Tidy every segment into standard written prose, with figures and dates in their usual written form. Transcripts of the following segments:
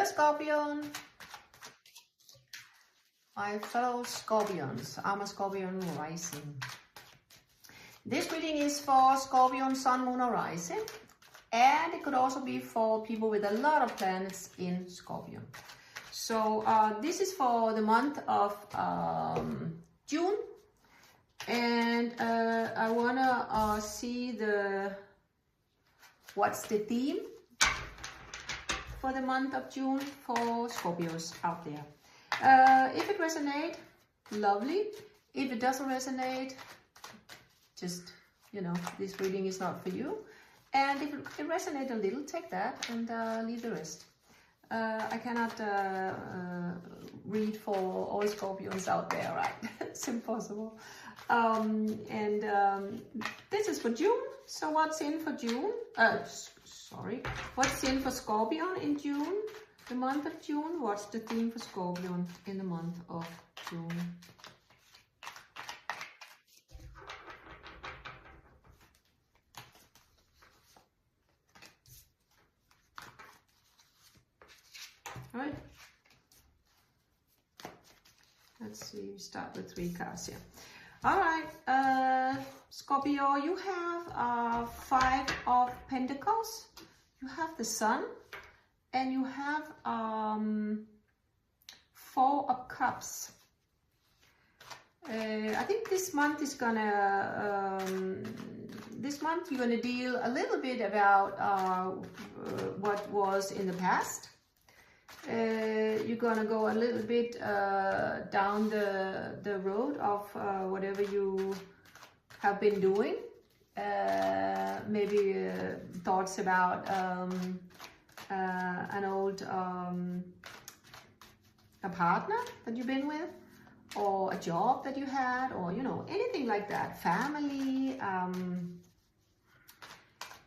Scorpion. My fellow Scorpions, I'm a Scorpion rising. This reading is for Scorpion, Sun, Moon, or Rising. And it could also be for people with a lot of planets in Scorpion. So this is for the month of June. And I want to see what's the theme for the month of June for Scorpios out there. If it resonates, lovely. If it doesn't resonate, just, you know, this reading is not for you. And if it resonates a little, take that and leave the rest. I cannot read for all Scorpions out there, right? It's impossible. This is for June. So what's in for June? What's in for Scorpion in June? The month of June. What's the theme for Scorpion in the month of June? All right. Let's see. We start with 3 cards here. All right, Scorpio, you have 5 of Pentacles. You have the Sun, and you have 4 of Cups. I think this month is gonna. This month you're gonna deal a little bit about what was in the past. You're gonna go a little bit down the road of whatever you have been doing. Maybe thoughts about an old a partner that you've been with, or a job that you had, or you know, anything like that. Family.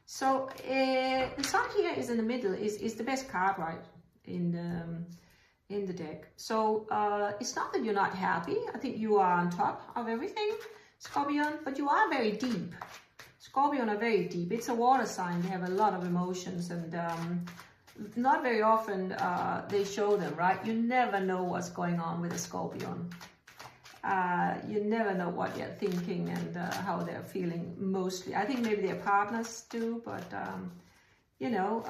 So the Sun here is in the middle. Is the best card, right? In the deck. So it's not that you're not happy. I think you are on top of everything, Scorpion, but you are very deep. Scorpion are very deep. It's a water sign. They have a lot of emotions, and not very often they show them, right? You never know what's going on with a Scorpion. You never know what they're thinking and how they're feeling mostly. I think maybe their partners do, but you know,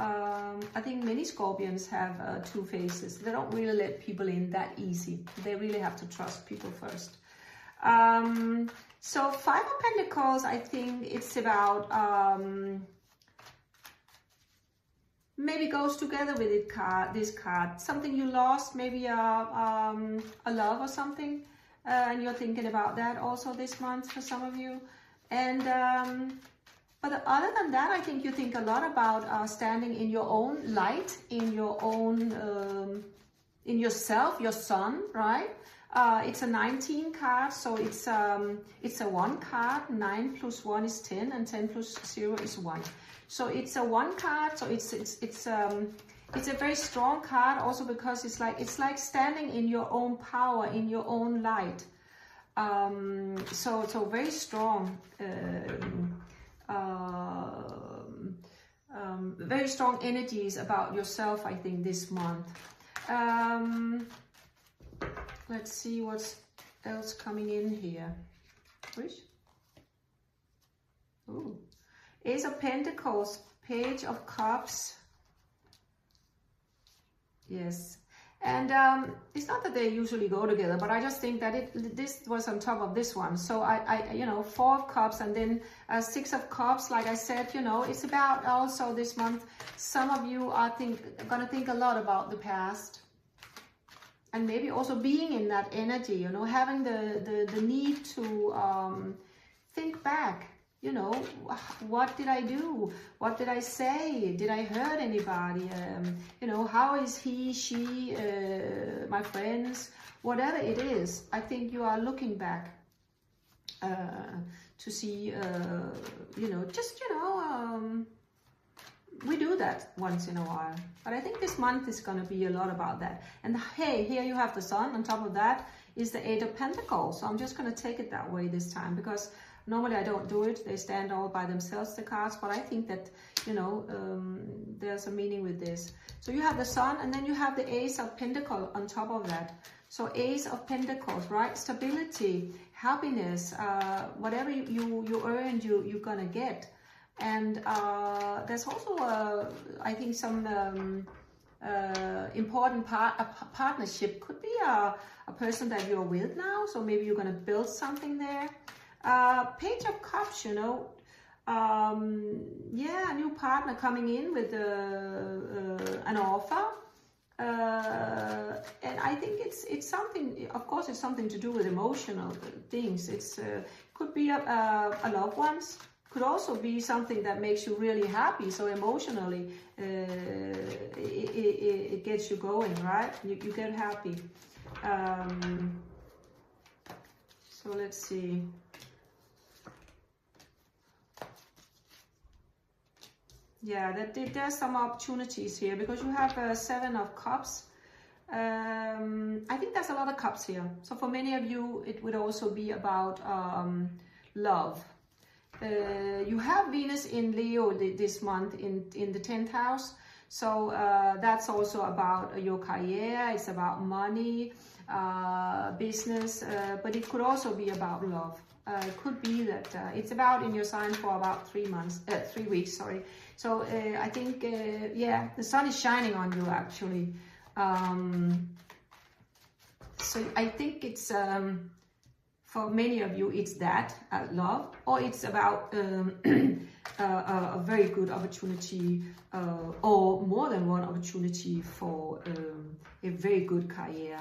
I think many Scorpions have 2 faces. They don't really let people in that easy. They really have to trust people first. So 5 of Pentacles, I think it's about, maybe goes together with this card. Something you lost, maybe a love or something. And you're thinking about that also this month for some of you. And but other than that, I think you think a lot about standing in your own light, in your own, in yourself, your sun, right? It's a 19 card, so it's a 1 card. 9 plus 1 is 10, and 10 plus 0 is 1. So it's a 1 card. So it's a very strong card, also because it's like standing in your own power, in your own light. So very strong. Very strong energies about yourself, I think, this month. Let's see what's else coming in here. Ooh. Ace of Pentacles, Page of Cups. Yes. And it's not that they usually go together, but I just think that this was on top of this one. So I you know, 4 of Cups and then 6 of Cups. Like I said, you know, it's about also this month. Some of you are gonna think a lot about the past, and maybe also being in that energy. You know, having the need to think back. You know, what did I do? What did I say? Did I hurt anybody? You know, how is he, she, my friends, whatever it is. I think you are looking back to see, you know, just, you know, we do that once in a while. But I think this month is going to be a lot about that. And hey, here you have the Sun. On top of that is the 8 of Pentacles. So I'm just going to take it that way this time, because Normally I don't do it. They stand all by themselves, the cards, but I think that, you know, there's a meaning with this. So you have the Sun, and then you have the Ace of Pentacles on top of that. So Ace of Pentacles, right? Stability, happiness, whatever you earned, you're gonna get. And there's also, I think, some important partnership. Could be a person that you're with now, so maybe you're gonna build something there. Page of Cups, you know, yeah, a new partner coming in with an offer. And I think it's something, of course, it's something to do with emotional things. It's could be a loved ones, could also be something that makes you really happy. So emotionally, it gets you going, right? You get happy. So let's see. Yeah, there's some opportunities here because you have 7 of Cups. I think there's a lot of cups here. So for many of you, it would also be about love. You have Venus in Leo this month in the 10th house. So that's also about your career. It's about money, business, but it could also be about love. It could be that it's about in your sign for about 3 weeks, sorry. So I think, yeah, the sun is shining on you actually. So I think it's, for many of you, it's that, love, or it's about a very good opportunity, or more than one opportunity for a very good career.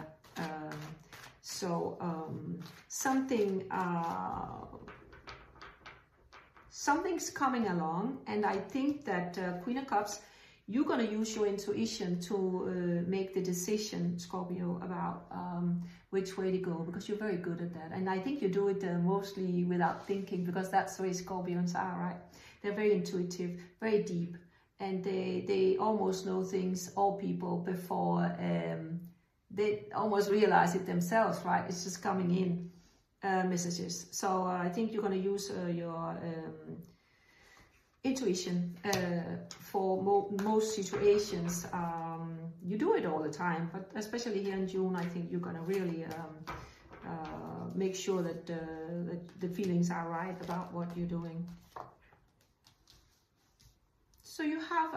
Something's coming along, and I think that Queen of Cups, you're going to use your intuition to make the decision, Scorpio, about which way to go, because you're very good at that. And I think you do it mostly without thinking, because that's the way Scorpions are, right? They're very intuitive, very deep, and they almost know things, all people, before they almost realize it themselves, right? It's just coming in, messages. So I think you're going to use your intuition for most situations. You do it all the time, but especially here in June, I think you're going to really make sure that the feelings are right about what you're doing. So you have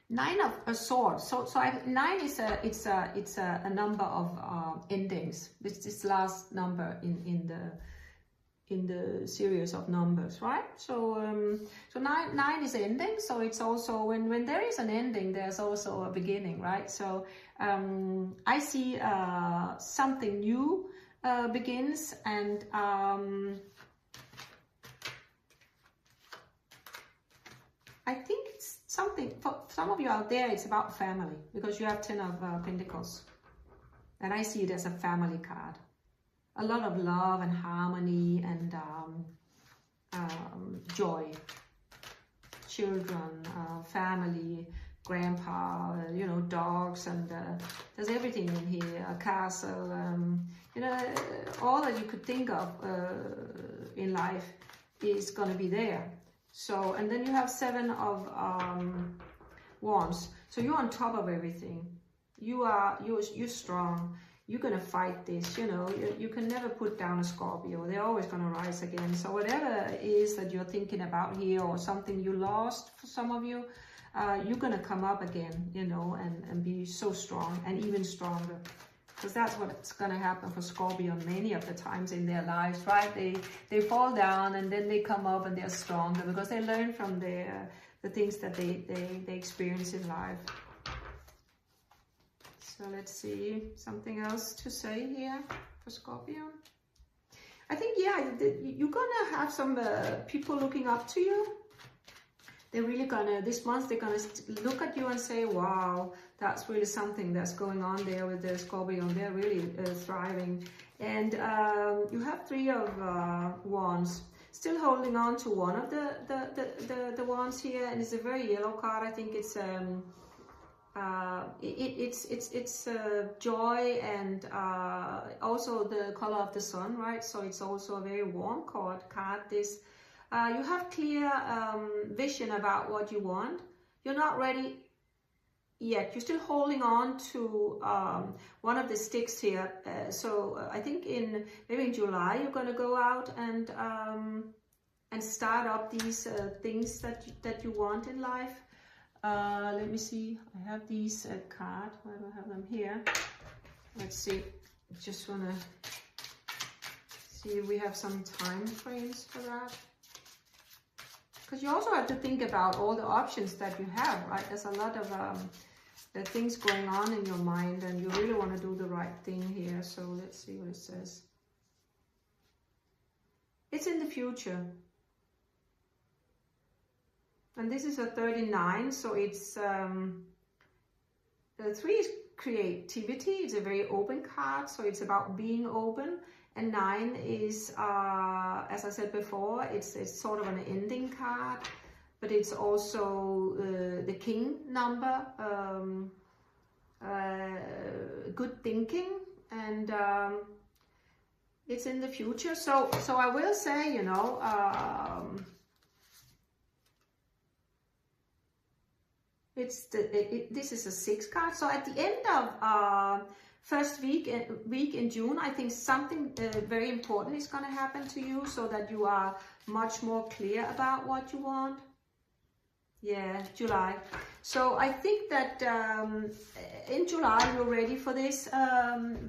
9 of Swords. So 9 is a number of endings. It's this last number in the series of numbers, right? So 9 is ending. So it's also when there is an ending, there's also a beginning, right? So I see something new begins, and I think it's something, for some of you out there, it's about family, because you have 10 of Pentacles. And I see it as a family card. A lot of love and harmony and joy. Children, family, grandpa, you know, dogs, and there's everything in here. A castle, you know, all that you could think of in life is going to be there. So, and then you have 7 of Wands. So you're on top of everything. You're strong. You're gonna fight this. You know, you can never put down a Scorpio. They're always gonna rise again. So whatever it is that you're thinking about here, or something you lost for some of you, you're gonna come up again. You know, and be so strong, and even stronger. Because that's what's going to happen for Scorpio many of the times in their lives, right? They fall down, and then they come up and they're stronger, because they learn from the things that they experience in life. So let's see, something else to say here for Scorpio. I think, yeah, you're going to have some people looking up to you. They're really gonna, this month, they're gonna look at you and say, wow, that's really something that's going on there with the Scorpio. They're really thriving. And you have 3 of Wands, still holding on to one of the Wands here. And it's a very yellow card. I think it's it's joy, and also the color of the sun, right? So it's also a very warm card. This you have clear vision about what you want. You're not ready yet. You're still holding on to one of the sticks here. So I think maybe in July you're going to go out and start up these things that you want in life. Let me see. I have these cards. Why do I have them here? Let's see. Just want to see if we have some time frames for that. Because you also have to think about all the options that you have, right? There's a lot of things going on in your mind, and you really want to do the right thing here. So let's see what it says. It's in the future. And this is a 39, so it's 3 is creativity. It's a very open card, so it's about being open. And 9 is, as I said before, it's sort of an ending card, but it's also the king number, good thinking, and it's in the future. So I will say, you know, this is a 6 card. So at the end of first week in June, I think something very important is going to happen to you, so that you are much more clear about what you want. Yeah, July. So I think that in July you're ready for this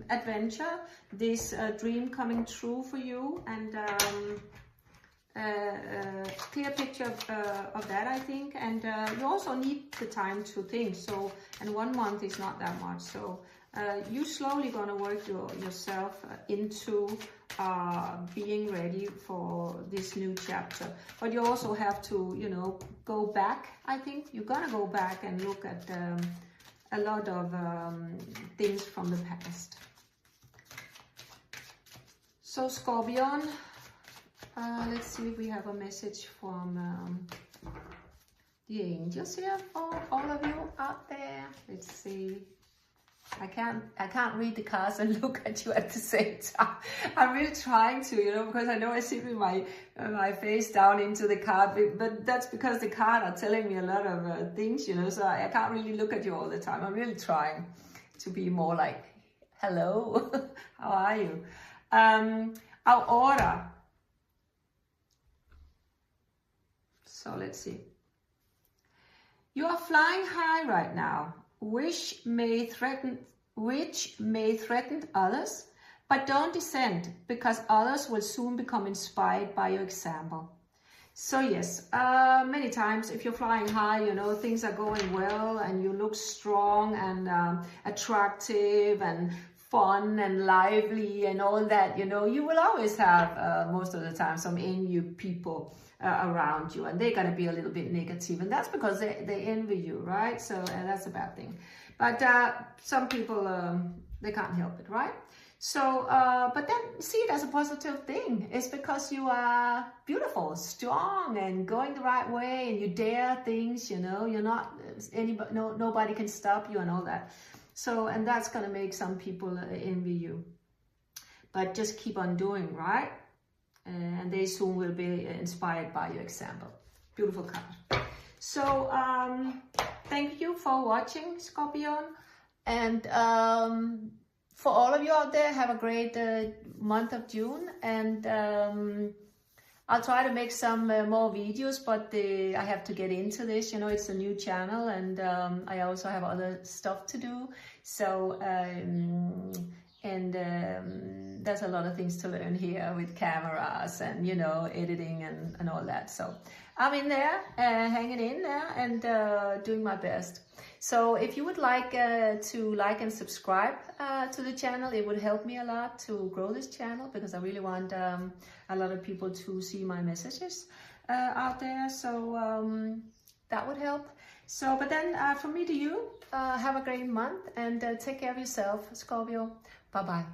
adventure, this dream coming true for you, and clear picture of that, I think. And you also need the time to think. So, and 1 month is not that much. So you're slowly going to work yourself into being ready for this new chapter. But you also have to, you know, go back. I think you're going to go back and look at a lot of things from the past. So Scorpion, let's see if we have a message from the angels here for all of you out there. Let's see. I can't read the cards and look at you at the same time. I'm really trying to, you know, because I know I sit with my face down into the card, but that's because the card are telling me a lot of things, you know, so I can't really look at you all the time. I'm really trying to be more like, hello, how are you? Our order. So let's see. You are flying high right now, which may threaten others, but don't descend, because others will soon become inspired by your example. So yes, many times if you're flying high, you know, things are going well and you look strong and attractive and fun and lively and all that, you know, you will always have most of the time some envy people around you, and they're going to be a little bit negative, and that's because they envy you, right? So that's a bad thing. But some people, they can't help it, right? So, but then see it as a positive thing. It's because you are beautiful, strong, and going the right way, and you dare things, you know, you're not anybody, nobody can stop you and all that. So, and that's going to make some people envy you. But just keep on doing, right? And they soon will be inspired by your example. Beautiful card. So, thank you for watching, Scorpion. And for all of you out there, have a great month of June. And I'll try to make some more videos, but I have to get into this. You know, it's a new channel, and I also have other stuff to do. So, there's a lot of things to learn here with cameras and, you know, editing and all that. So I'm in there, hanging in there, and doing my best. So if you would like to like and subscribe to the channel, it would help me a lot to grow this channel, because I really want a lot of people to see my messages out there. So that would help. So, but then from me to you, have a great month, and take care of yourself, Scorpio. Bye-bye.